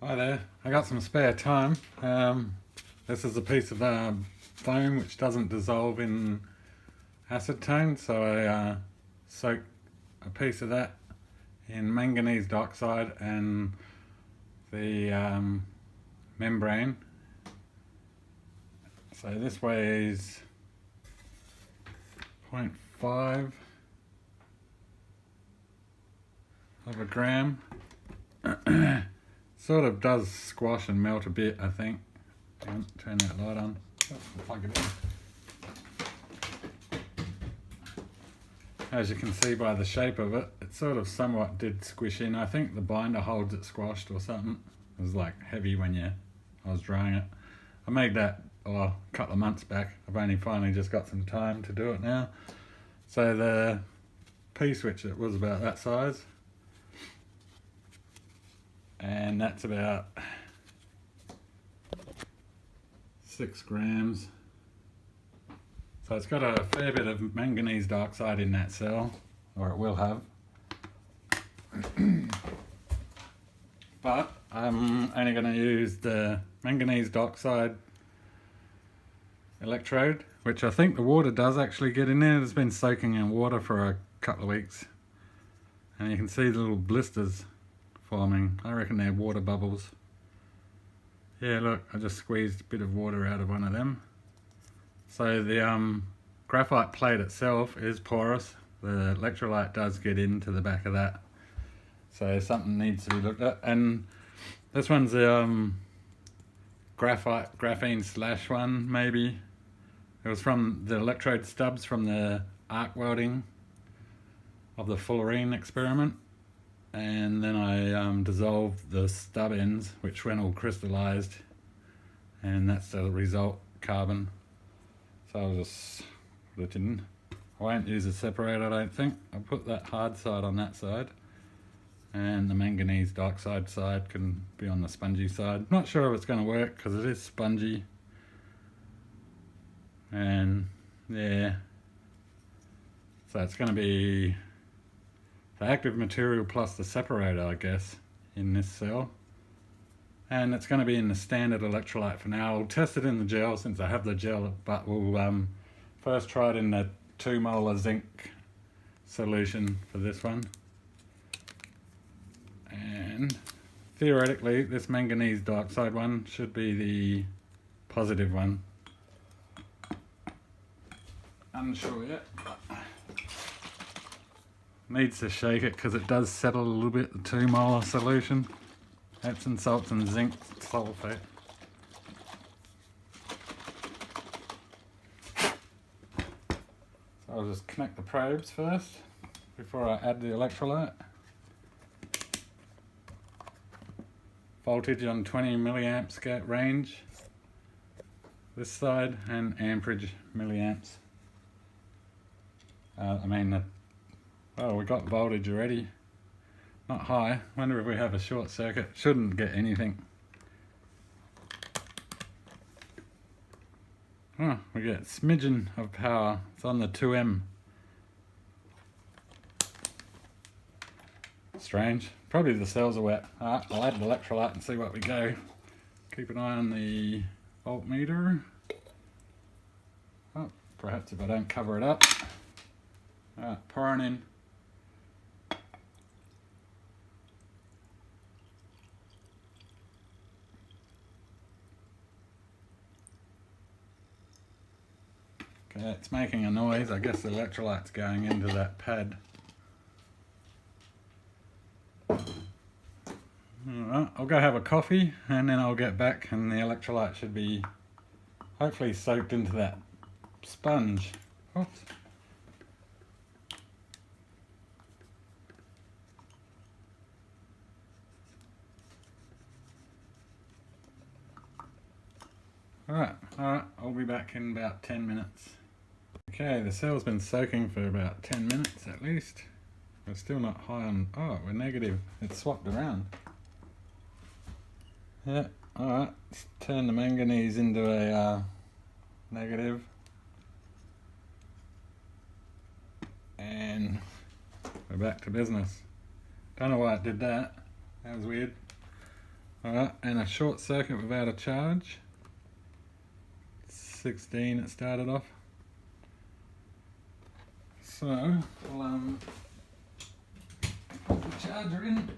Hi there, I got some spare time. This is a piece of foam which doesn't dissolve in acetone, so I soak a piece of that in manganese dioxide and the membrane. So this weighs 0.5 of a gram. Sort of does squash and melt a bit, I think. Turn that light on. Plug it in. As you can see by the shape of it, it sort of somewhat did squish in. I think the binder holds it squashed or something. It was like heavy when I was drying it. I made that a couple of months back. I've only finally just got some time to do it now. So the piece, which it was about that size, and that's about 6 grams. So it's got a fair bit of manganese dioxide in that cell, or it will have. But I'm only going to use the manganese dioxide electrode, which I think the water does actually get in there. It's been soaking in water for a couple of weeks, and you can see the little blisters forming. I reckon they're water bubbles. Yeah, look, I just squeezed a bit of water out of one of them. So the graphite plate itself is porous. The electrolyte does get into the back of that, so something needs to be looked at. And this one's the graphene slash one, maybe. It was from the electrode stubs from the arc welding of the fullerene experiment. And then I dissolved the stub ends, which went all crystallized, and that's the result carbon. So I'll just put it in. I won't use a separator, I don't think. I'll put that hard side on that side, and the manganese dioxide side can be on the spongy side. Not sure if it's going to work because it is spongy. And yeah, so it's going to be the active material plus the separator, I guess, in this cell. And it's going to be in the standard electrolyte for now. I'll test it in the gel since I have the gel, but we'll first try it in the 2 molar zinc solution for this one. And theoretically, this manganese dioxide one should be the positive one. Unsure yet, but needs to shake it because it does settle a little bit, the 2 molar solution. Epsom salts and zinc sulfate. So I'll just connect the probes first before I add the electrolyte. Voltage on 20 milliamps range this side, and amperage milliamps. Oh, we got voltage already. Not high. Wonder if we have a short circuit. Shouldn't get anything. Oh, we get a smidgen of power. It's on the 2M. Strange. Probably the cells are wet. Alright, I'll add the electrolyte and see what we go. Keep an eye on the voltmeter. Oh, perhaps if I don't cover it up. Alright, pouring in. Okay, it's making a noise. I guess the electrolyte's going into that pad. Alright, I'll go have a coffee and then I'll get back, and the electrolyte should be hopefully soaked into that sponge. Oops. Alright, I'll be back in about 10 minutes. Okay, the cell's been soaking for about 10 minutes at least. We're still not high on... Oh, we're negative. It's swapped around. Yeah, alright. Let's turn the manganese into a negative. And we're back to business. Don't know why it did that. That was weird. Alright, and a short circuit without a charge. 16 it started off. So, I'll put the charger in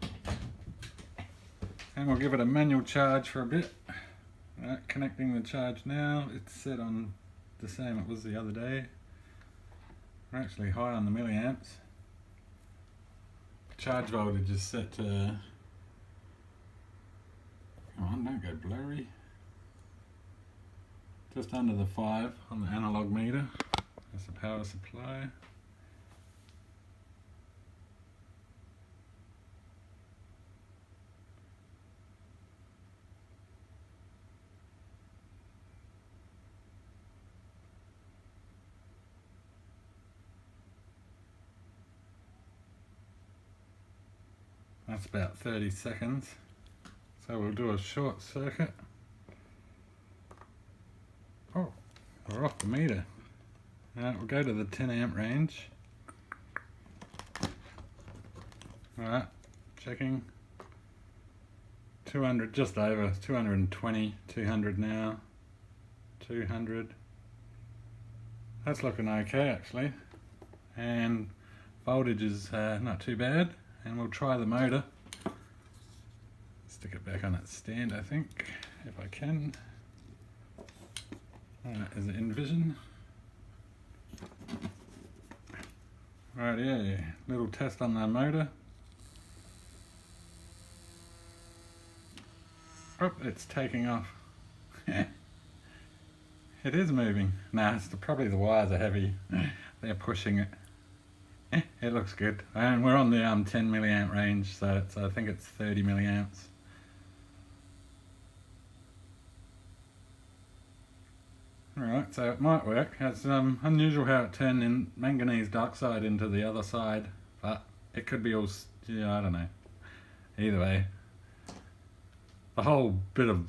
and we'll give it a manual charge for a bit. Right, connecting the charge now. It's set on the same it was the other day. We're actually high on the milliamps. Charge voltage is set to, come on, don't go blurry. Just under the 5 on the analog meter. That's the power supply. That's about 30 seconds. So we'll do a short circuit. Oh, we're off the meter. Alright, we'll go to the 10 amp range. Alright, checking. 200, just over, 220, 200 now. 200. That's looking okay actually. And voltage is not too bad. And we'll try the motor. Stick it back on its stand, I think, if I can. Is it in vision? Right, yeah, little test on the motor. Oh, it's taking off. It is moving. Nah, it's probably the wires are heavy. They're pushing it. It looks good, and we're on the 10 milliamp range, so I think it's 30 milliamps. Alright, so it might work. It's unusual how it turned in manganese dioxide into the other side, but it could be all, yeah, I don't know. Either way, the whole bit of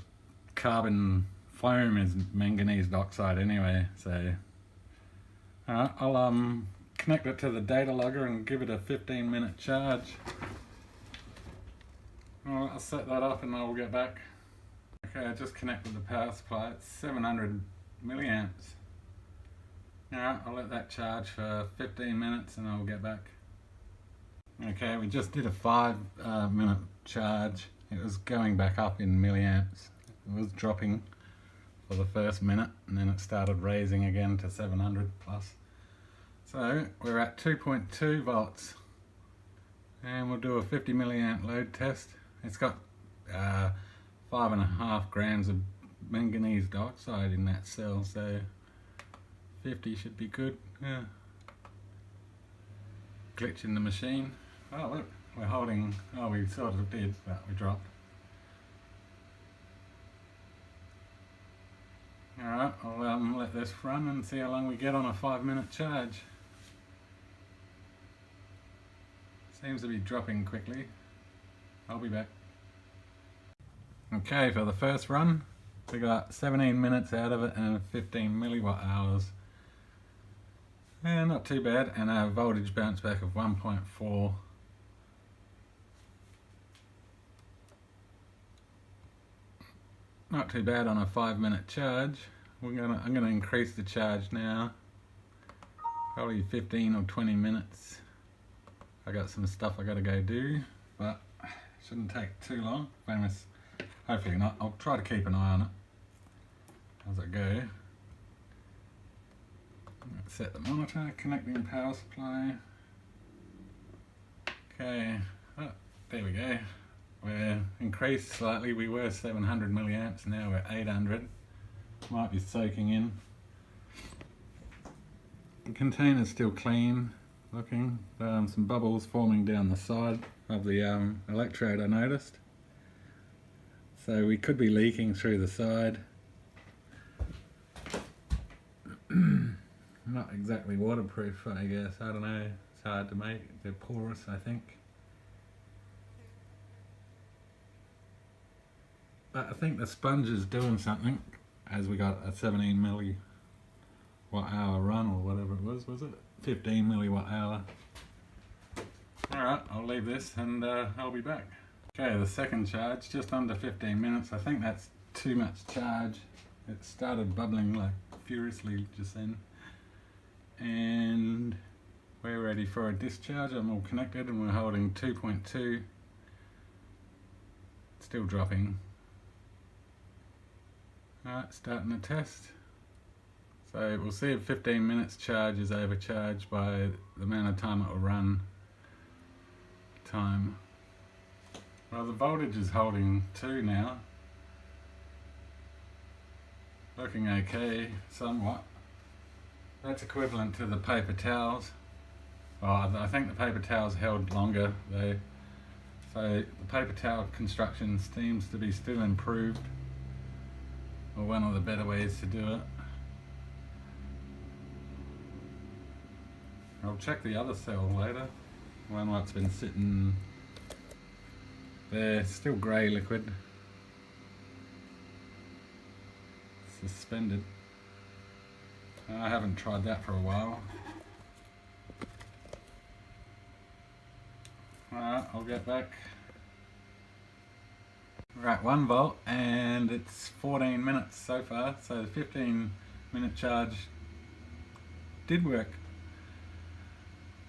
carbon foam is manganese dioxide anyway, so alright, I'll connect it to the data logger and give it a 15-minute charge. Alright, I'll set that up and I'll get back. Okay, I just connected the power supply. It's 700 milliamps. Alright, I'll let that charge for 15 minutes and I'll get back. Okay, we just did a 5-minute charge. It was going back up in milliamps. It was dropping for the first minute and then it started raising again to 700 plus. So we're at 2.2 volts and we'll do a 50 milliamp load test. It's got 5.5 grams of manganese dioxide in that cell, so 50 should be good. Yeah. Glitch in the machine. Oh look, we're holding, oh we sort of did, but we dropped. Alright, I'll let this run and see how long we get on a 5-minute charge. Seems to be dropping quickly. I'll be back. Okay, for the first run, we got 17 minutes out of it and 15 milliwatt hours. Yeah, not too bad, and a voltage bounce back of 1.4. Not too bad on a 5-minute charge. I'm gonna increase the charge now. Probably 15 or 20 minutes. I got some stuff I gotta go do, but it shouldn't take too long. Hopefully not. I'll try to keep an eye on it as I go. Set the monitor, connecting power supply. Okay, oh, there we go. We're increased slightly. We were 700 milliamps, now we're 800. Might be soaking in. The container's still clean looking. Some bubbles forming down the side of the electrode I noticed. So we could be leaking through the side. Not exactly waterproof, I guess. I don't know. It's hard to make. They're porous, I think. But I think the sponge is doing something, as we got a 17 milliwatt hour run or whatever it was it? 15 milliwatt hour. Alright, I'll leave this and I'll be back. Okay, the second charge, just under 15 minutes. I think that's too much charge. It started bubbling like furiously just then. And we're ready for a discharge. I'm all connected and we're holding 2.2. Still dropping. Alright, starting the test. So we'll see if 15 minutes charge is overcharged by the amount of time it will run. Time. Well, the voltage is holding 2 now. Looking okay, somewhat. That's equivalent to the paper towels. Oh, I think the paper towels held longer though. So the paper towel construction seems to be still improved, or one of the better ways to do it. I'll check the other cell later. One that's been sitting there, still grey liquid. Suspended. I haven't tried that for a while. Alright, I'll get back. Right, 1 volt and it's 14 minutes so far, so the 15-minute charge did work.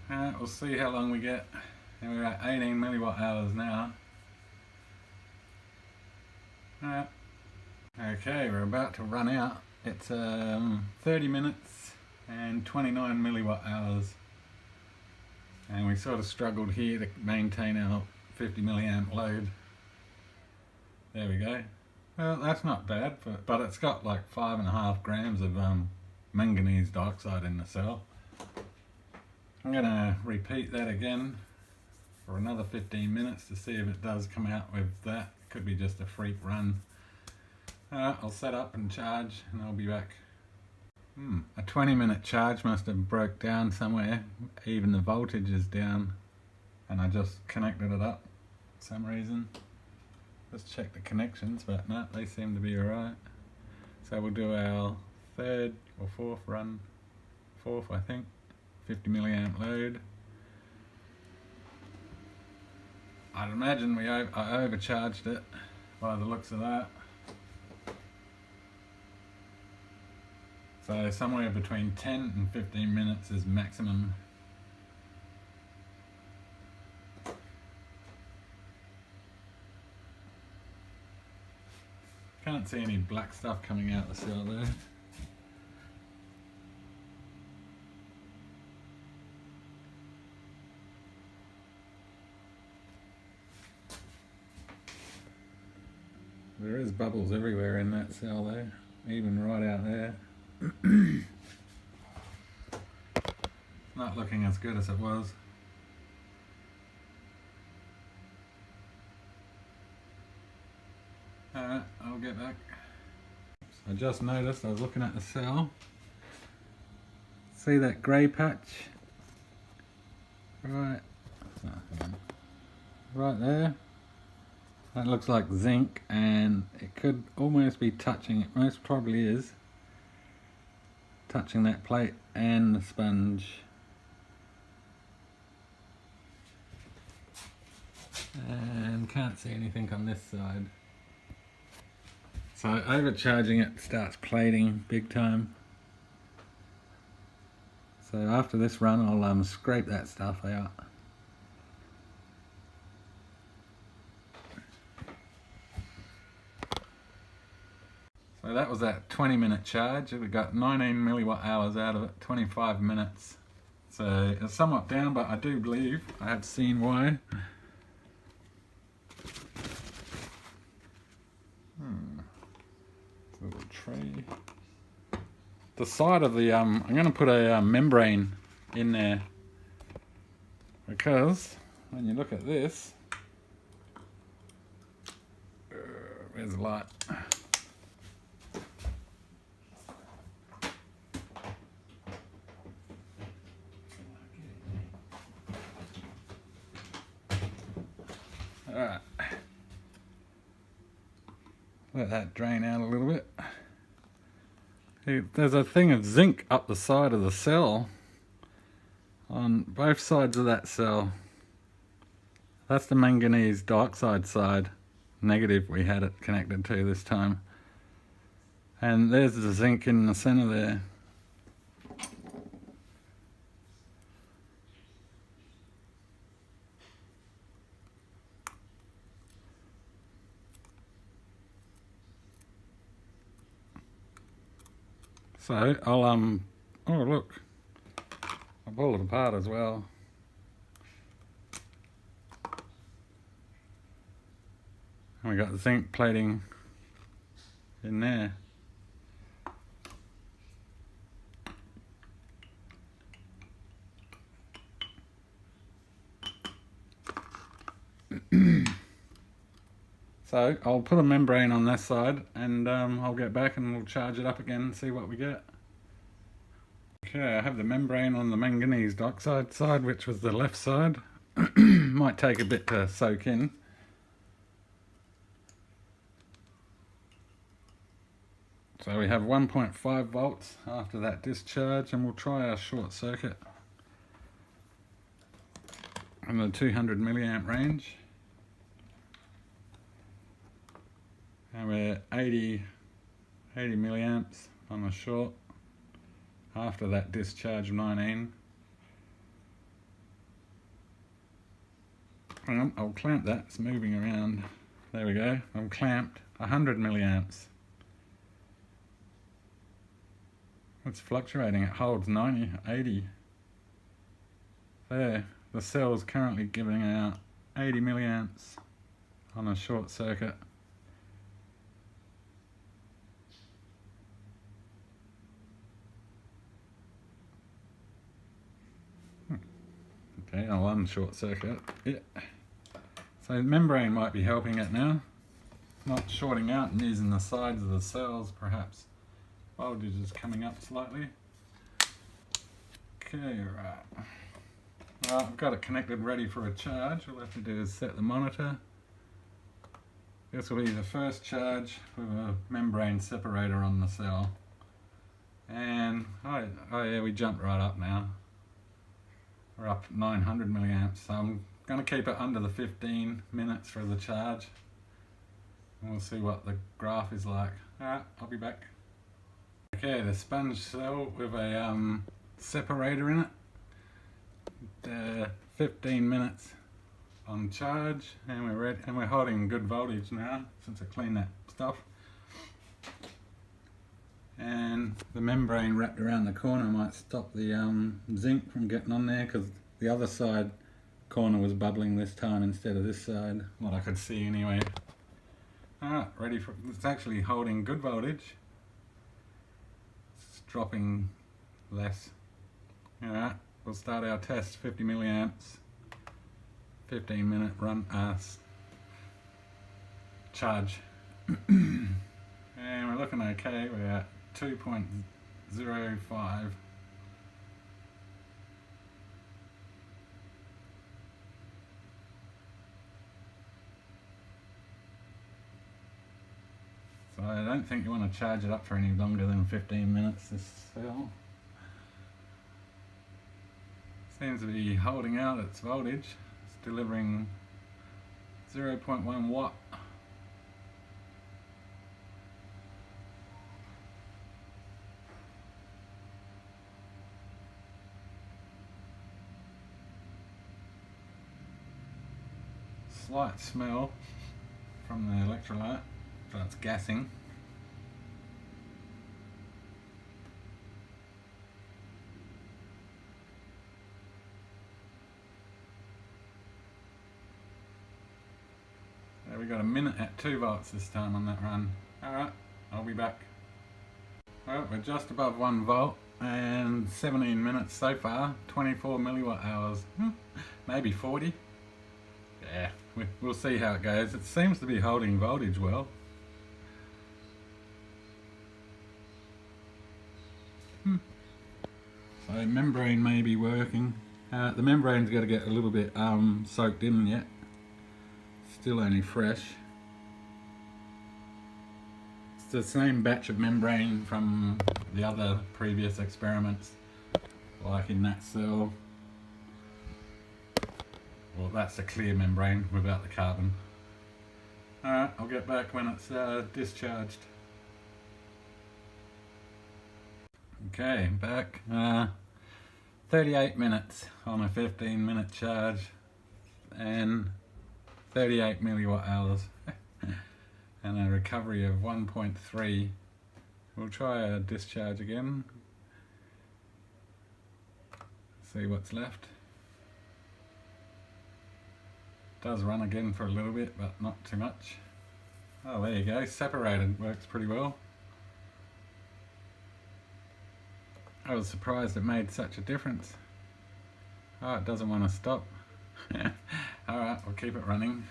We'll see how long we get. And we're at 18 milliwatt hours now. Alright. Okay, we're about to run out. It's 30 minutes and 29 milliwatt hours. And we sort of struggled here to maintain our 50 milliamp load. There we go. Well, that's not bad, but it's got like 5.5 grams of manganese dioxide in the cell. I'm going to repeat that again for another 15 minutes to see if it does come out with that. Could be just a freak run. I'll set up and charge and I'll be back. A 20-minute charge must have broke down somewhere. Even the voltage is down and I just connected it up for some reason. Just check the connections, but no, they seem to be alright. So we'll do our 3rd or 4th run. 4th, I think. 50 milliamp load. I'd imagine I overcharged it by the looks of that. So somewhere between 10 and 15 minutes is maximum. Can't see any black stuff coming out the cell there. There is bubbles everywhere in that cell there, even right out there. Not looking as good as it was. Alright, I'll get back. I just noticed, I was looking at the cell. See that grey patch? Right there. That looks like zinc and it could almost be touching, it most probably is, touching that plate and the sponge. And can't see anything on this side. So overcharging it starts plating big time. So after this run I'll scrape that stuff out. So that was that 20-minute charge. We got 19 milliwatt hours out of it, 25 minutes. So it's somewhat down, but I do believe I have seen why. Little tray. The side of the I'm going to put a membrane in there because when you look at this, where's the light? Alright, let that drain out a little bit. There's a thing of zinc up the side of the cell, on both sides of that cell. That's the manganese dioxide side, negative we had it connected to this time. And there's the zinc in the center there. So I'll oh look, I pulled it apart as well. And we got the zinc plating in there. So I'll put a membrane on this side and I'll get back and we'll charge it up again and see what we get. Okay, I have the membrane on the manganese dioxide side, which was the left side. Might take a bit to soak in. So we have 1.5 volts after that discharge, and we'll try our short circuit in the 200 milliamp range. And we're 80 milliamps on the short after that discharge of 19. I'll clamp that, it's moving around. There we go, I'm clamped, 100 milliamps. It's fluctuating, it holds 90, 80. There, the cell's currently giving out 80 milliamps on a short circuit. Okay, I'll unshort circuit. Yeah. So the membrane might be helping it now. Not shorting out and using the sides of the cells, perhaps. Voltage is coming up slightly. Okay, right. Well, I've got it connected ready for a charge. All I have to do is set the monitor. This will be the first charge with a membrane separator on the cell. And, oh yeah, we jumped right up now. We're up 900 milliamps, so I'm going to keep it under the 15 minutes for the charge. And we'll see what the graph is like. Alright, I'll be back. Okay, the sponge cell with a separator in it. 15 minutes on charge, and we're ready, and we're holding good voltage now since I cleaned that stuff. And the membrane wrapped around the corner might stop the zinc from getting on there, because the other side corner was bubbling this time instead of this side, what I could see anyway. Alright, ready for, it's actually holding good voltage. It's dropping less. Alright, we'll start our test, 50 milliamps, 15 minute run, charge. And we're looking okay, we're at 2.05. So I don't think you want to charge it up for any longer than 15 minutes, this cell. Seems to be holding out its voltage. It's delivering 0.1 watt. Slight smell from the electrolyte, so it's gassing. So we got a minute at 2 volts this time on that run. Alright, I'll be back. Well, we're just above 1 volt and 17 minutes so far, 24 milliwatt hours, maybe 40. Yeah, we'll see how it goes. It seems to be holding voltage well. So membrane may be working. The membrane's got to get a little bit soaked in yet. Still only fresh. It's the same batch of membrane from the other previous experiments, like in that cell. Well, that's the clear membrane without the carbon. Alright, I'll get back when it's discharged. Okay, back. 38 minutes on a 15-minute charge and 38 milliwatt hours and a recovery of 1.3. We'll try a discharge again, see what's left. Does run again for a little bit, but not too much. Oh, there you go, separated, works pretty well. I was surprised it made such a difference. Oh, it doesn't want to stop. Alright, we'll keep it running.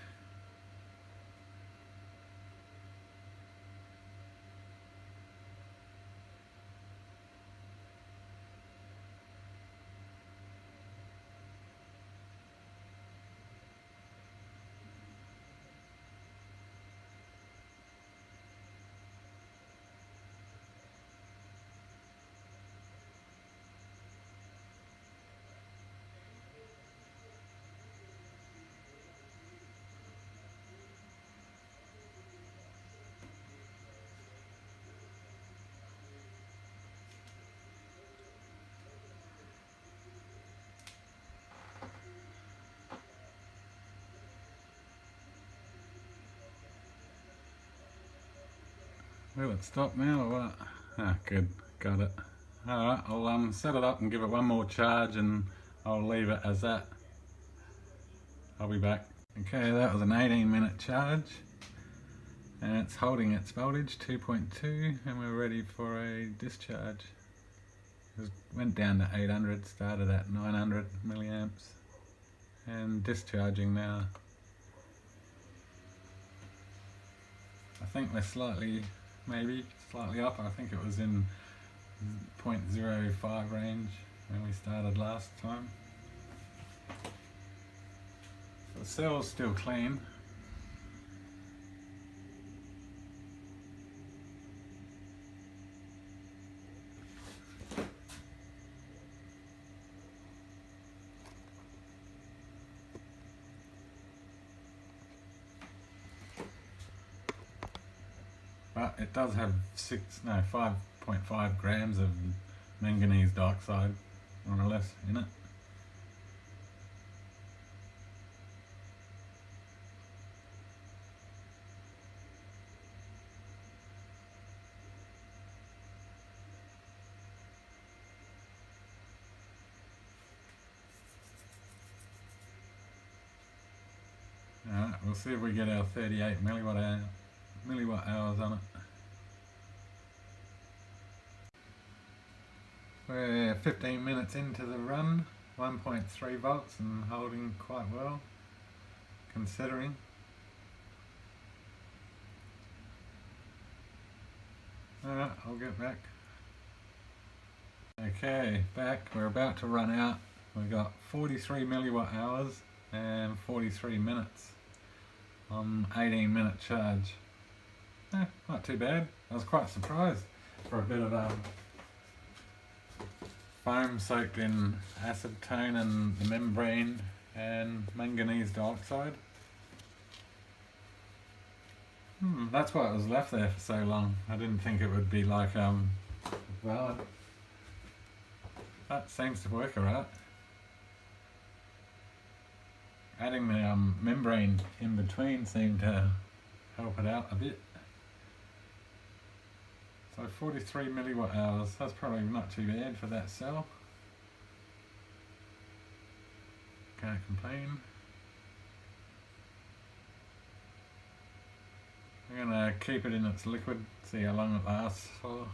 Will it stop now or what? Ah, good, got it. Alright, I'll set it up and give it one more charge and I'll leave it as that. I'll be back. Okay, that was an 18-minute charge and it's holding its voltage 2.2 and we're ready for a discharge. It went down to 800, started at 900 milliamps and discharging now. I think we're maybe slightly up. I think it was in 0.05 range when we started last time. The cell's still clean. But it does have 5.5 grams of manganese dioxide, more or less, in it. Alright, we'll see if we get our 38 milliwatt hours on it. We're 15 minutes into the run, 1.3 volts and holding quite well, considering. Alright, I'll get back. Okay, back. We're about to run out. We've got 43 milliwatt hours and 43 minutes on 18-minute charge. Not too bad. I was quite surprised for a bit of foam soaked in acetone and the membrane and manganese dioxide. That's why it was left there for so long. I didn't think it would be like valid. That seems to work alright. Adding the membrane in between seemed to help it out a bit. So 43 milliwatt hours, that's probably not too bad for that cell. Can't complain. I'm going to keep it in its liquid, see how long it lasts for.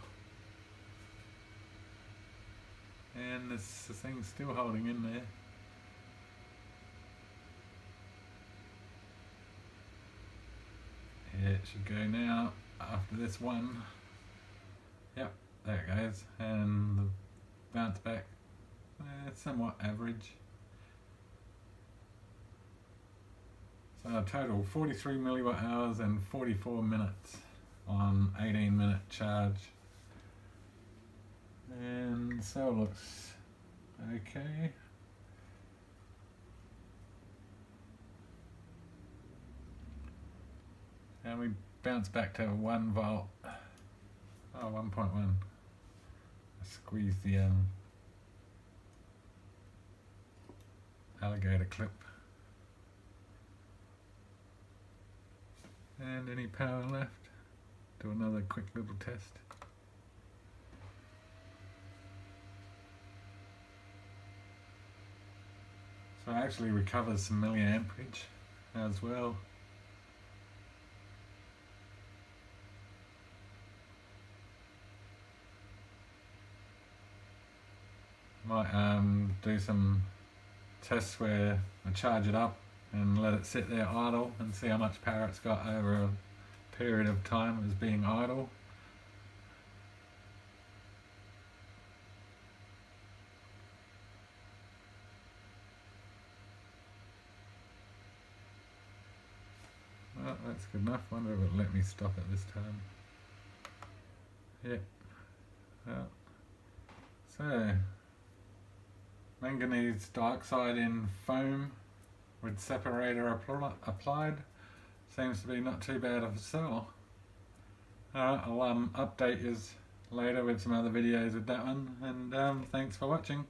And this thing's still holding in there. Yeah, it should go now after this one. Yep, there it goes, and the bounce back, somewhat average. So a total 43 milliwatt hours and 44 minutes on 18-minute charge. And the cell looks okay. And we bounce back to 1 volt. Oh, 1.1. I squeeze the alligator clip. And any power left? Do another quick little test. So it actually recovers some milliamperage as well. Might do some tests where I charge it up and let it sit there idle and see how much power it's got over a period of time as being idle. Well, that's good enough. Wonder if it'll let me stop it this time. Yep. Well, so manganese dioxide in foam with separator applied seems to be not too bad of a cell. Alright, I'll update you later with some other videos with that one, and thanks for watching.